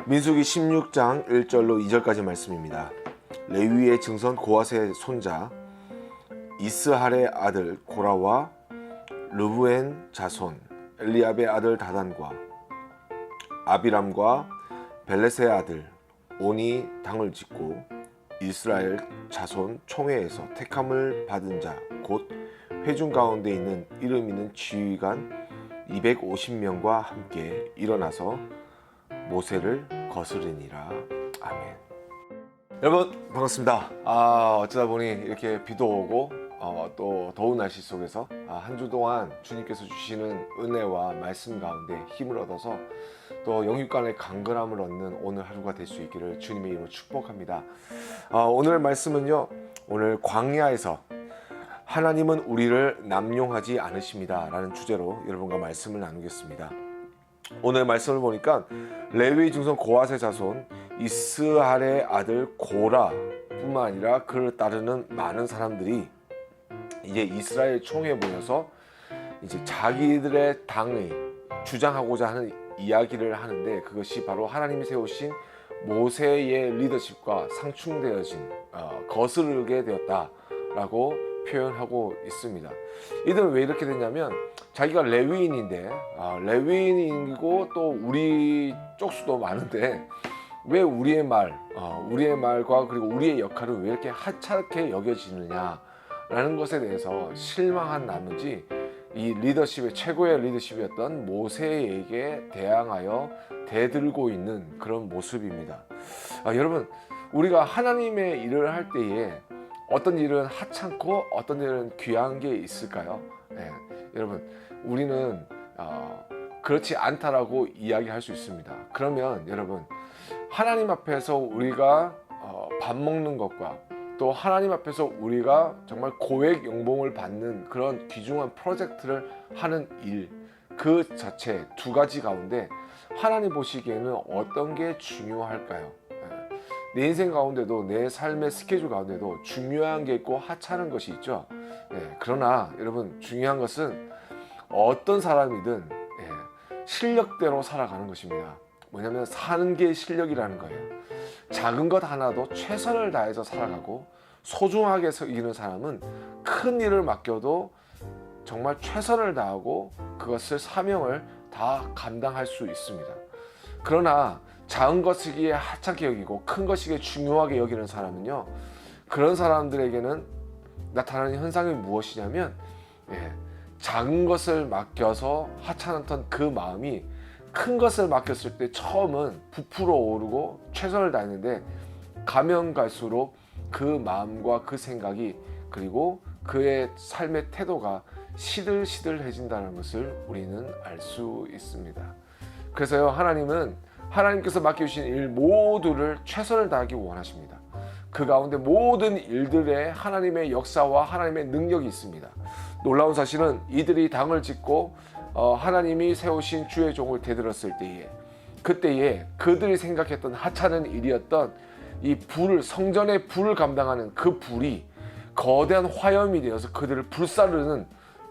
민수기 16장 1절로 2절까지 말씀입니다. 레위의 증손 고핫의 손자 이스할의 아들 고라와 르브엔 자손 엘리압의 아들 다단과 아비람과 벨렛의 아들 온이 당을 짓고 이스라엘 자손 총회에서 택함을 받은 자 곧 회중 가운데 있는 이름 있는 지휘관 250명과 함께 일어나서 모세를 거스르니라. 아멘. 여러분 반갑습니다. 어쩌다 보니 이렇게 비도 오고 또 더운 날씨 속에서 한 주 동안 주님께서 주시는 은혜와 말씀 가운데 힘을 얻어서 또 영육간의 강건함을 얻는 오늘 하루가 될 수 있기를 주님의 이름으로 축복합니다. 오늘 말씀은요, 오늘 광야에서 하나님은 우리를 남용하지 않으십니다 라는 주제로 여러분과 말씀을 나누겠습니다. 오늘 말씀을 보니까 레위 중손 고핫의 자손 이스할의 아들 고라 뿐만 아니라 그를 따르는 많은 사람들이 이제 이스라엘 총회에 모여서 이제 자기들의 당의 주장하고자 하는 이야기를 하는데, 그것이 바로 하나님이 세우신 모세의 리더십과 상충되어진 거스르게 되었다라고 표현하고 있습니다. 이들은 왜 이렇게 됐냐면, 자기가 레위인인데 레위인이고 또 우리 쪽수도 많은데 왜 우리의 말과 그리고 우리의 역할은 왜 이렇게 하찮게 여겨지느냐라는 것에 대해서 실망한 나머지 이 리더십의 최고의 리더십이었던 모세에게 대항하여 대들고 있는 그런 모습입니다. 여러분, 우리가 하나님의 일을 할 때에 어떤 일은 하찮고 어떤 일은 귀한 게 있을까요? 네, 여러분, 우리는 그렇지 않다라고 이야기할 수 있습니다. 그러면 여러분, 하나님 앞에서 우리가 밥 먹는 것과 또 하나님 앞에서 우리가 정말 고액 연봉을 받는 그런 귀중한 프로젝트를 하는 일, 그 자체 두 가지 가운데 하나님 보시기에는 어떤 게 중요할까요? 내 인생 가운데도, 내 삶의 스케줄 가운데도 중요한 게 있고 하찮은 것이 있죠. 그러나 여러분, 중요한 것은 어떤 사람이든 실력대로 살아가는 것입니다. 뭐냐면 사는 게 실력이라는 거예요. 작은 것 하나도 최선을 다해서 살아가고 소중하게 여기는 사람은 큰 일을 맡겨도 정말 최선을 다하고 그것을 사명을 다 감당할 수 있습니다. 그러나 작은 것이기에 하찮게 여기고 큰 것이기에 중요하게 여기는 사람은요, 그런 사람들에게는 나타나는 현상이 무엇이냐면 작은 것을 맡겨서 하찮았던 그 마음이 큰 것을 맡겼을 때 처음은 부풀어 오르고 최선을 다했는데 가면 갈수록 그 마음과 그 생각이 그리고 그의 삶의 태도가 시들시들해진다는 것을 우리는 알 수 있습니다. 그래서요, 하나님께서 맡겨주신 일 모두를 최선을 다하기 원하십니다. 그 가운데 모든 일들에 하나님의 역사와 하나님의 능력이 있습니다. 놀라운 사실은 이들이 당을 짓고 하나님이 세우신 주의 종을 대들었을 때에, 그때에 그들이 생각했던 하찮은 일이었던 이 성전의 불을 감당하는 그 불이 거대한 화염이 되어서 그들을 불사르는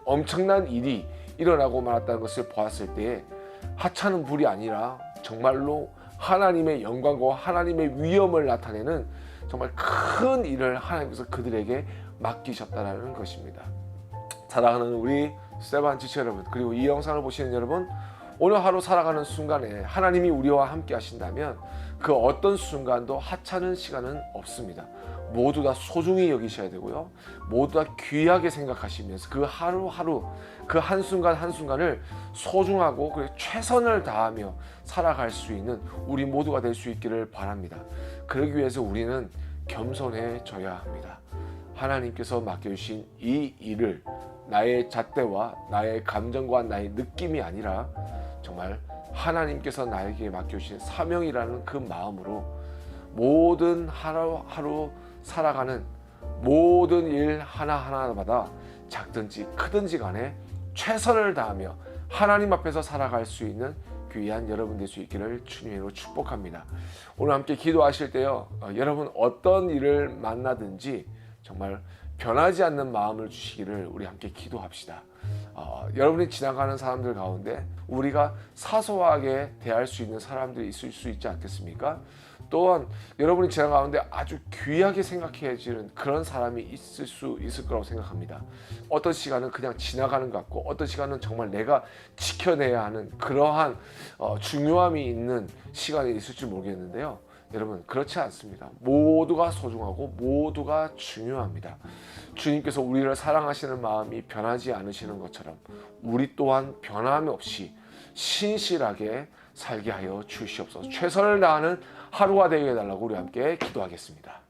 엄청난 일이 일어나고 말았다는 것을 보았을 때에 하찮은 불이 아니라 정말로 하나님의 영광과 하나님의 위엄을 나타내는 정말 큰 일을 하나님께서 그들에게 맡기셨다는 것입니다. 사랑하는 우리 세반 지체 여러분, 그리고 이 영상을 보시는 여러분, 오늘 하루 살아가는 순간에 하나님이 우리와 함께 하신다면 그 어떤 순간도 하찮은 시간은 없습니다. 모두 다 소중히 여기셔야 되고요, 모두 다 귀하게 생각하시면서 그 하루하루, 그 한순간 한순간을 소중하고 그리고 최선을 다하며 살아갈 수 있는 우리 모두가 될 수 있기를 바랍니다. 그러기 위해서 우리는 겸손해져야 합니다. 하나님께서 맡겨주신 이 일을 나의 잣대와 나의 감정과 나의 느낌이 아니라 정말 하나님께서 나에게 맡겨주신 사명이라는 그 마음으로 모든 하루하루 살아가는 모든 일 하나하나마다 작든지 크든지 간에 최선을 다하며 하나님 앞에서 살아갈 수 있는 귀한 여러분 될 수 있기를 주님으로 축복합니다. 오늘 함께 기도하실 때요, 여러분 어떤 일을 만나든지 정말 변하지 않는 마음을 주시기를 우리 함께 기도합시다. 여러분이 지나가는 사람들 가운데 우리가 사소하게 대할 수 있는 사람들이 있을 수 있지 않겠습니까? 또한 여러분이 지나가는 가운데 아주 귀하게 생각해지는 그런 사람이 있을 거라고 생각합니다. 어떤 시간은 그냥 지나가는 것 같고 어떤 시간은 정말 내가 지켜내야 하는 그러한 중요함이 있는 시간이 있을지 모르겠는데요. 여러분, 그렇지 않습니다. 모두가 소중하고 모두가 중요합니다. 주님께서 우리를 사랑하시는 마음이 변하지 않으시는 것처럼 우리 또한 변함이 없이 신실하게 살게 하여 주시옵소서. 최선을 다하는 하루가 되게 해달라고 우리 함께 기도하겠습니다.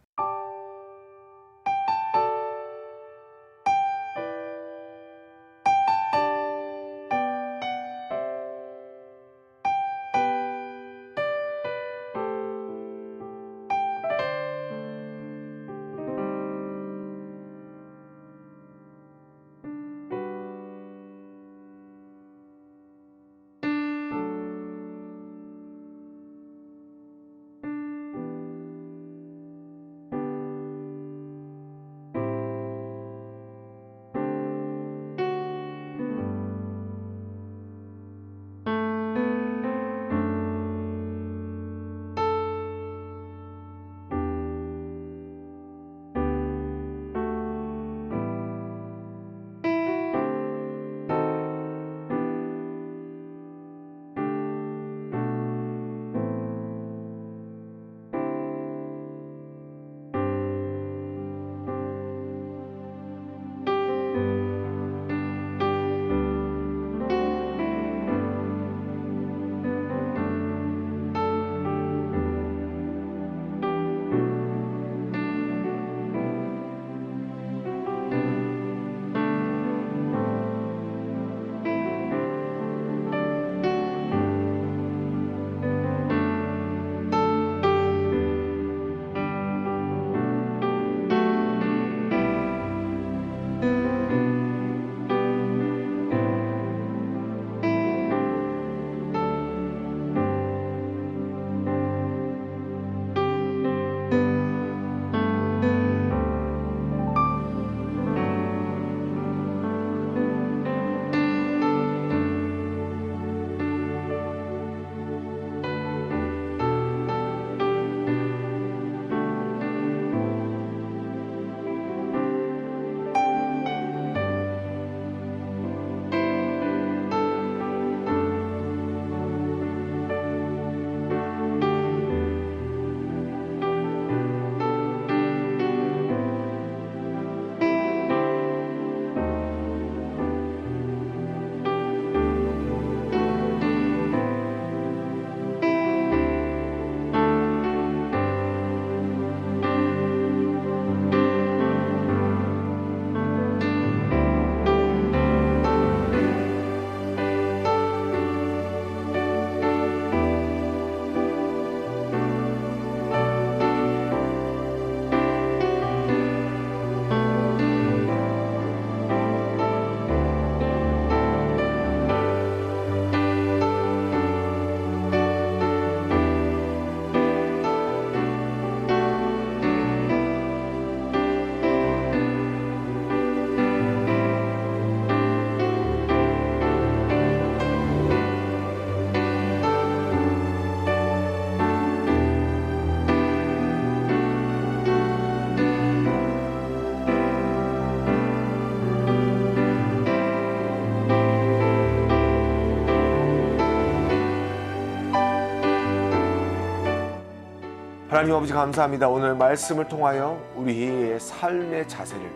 하나님 아버지 감사합니다. 오늘 말씀을 통하여 우리의 삶의 자세를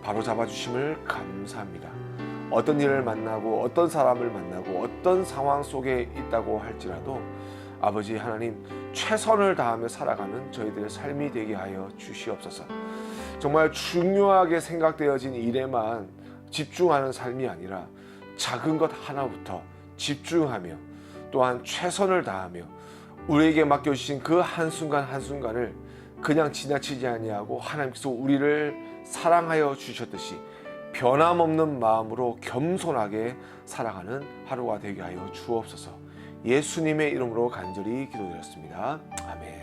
바로 잡아주심을 감사합니다. 어떤 일을 만나고 어떤 사람을 만나고 어떤 상황 속에 있다고 할지라도 아버지 하나님 최선을 다하며 살아가는 저희들의 삶이 되게 하여 주시옵소서. 정말 중요하게 생각되어진 일에만 집중하는 삶이 아니라 작은 것 하나부터 집중하며 또한 최선을 다하며 우리에게 맡겨주신 그 한순간 한순간을 그냥 지나치지 아니하고 하나님께서 우리를 사랑하여 주셨듯이 변함없는 마음으로 겸손하게 살아가는 하루가 되게 하여 주옵소서. 예수님의 이름으로 간절히 기도드렸습니다. 아멘.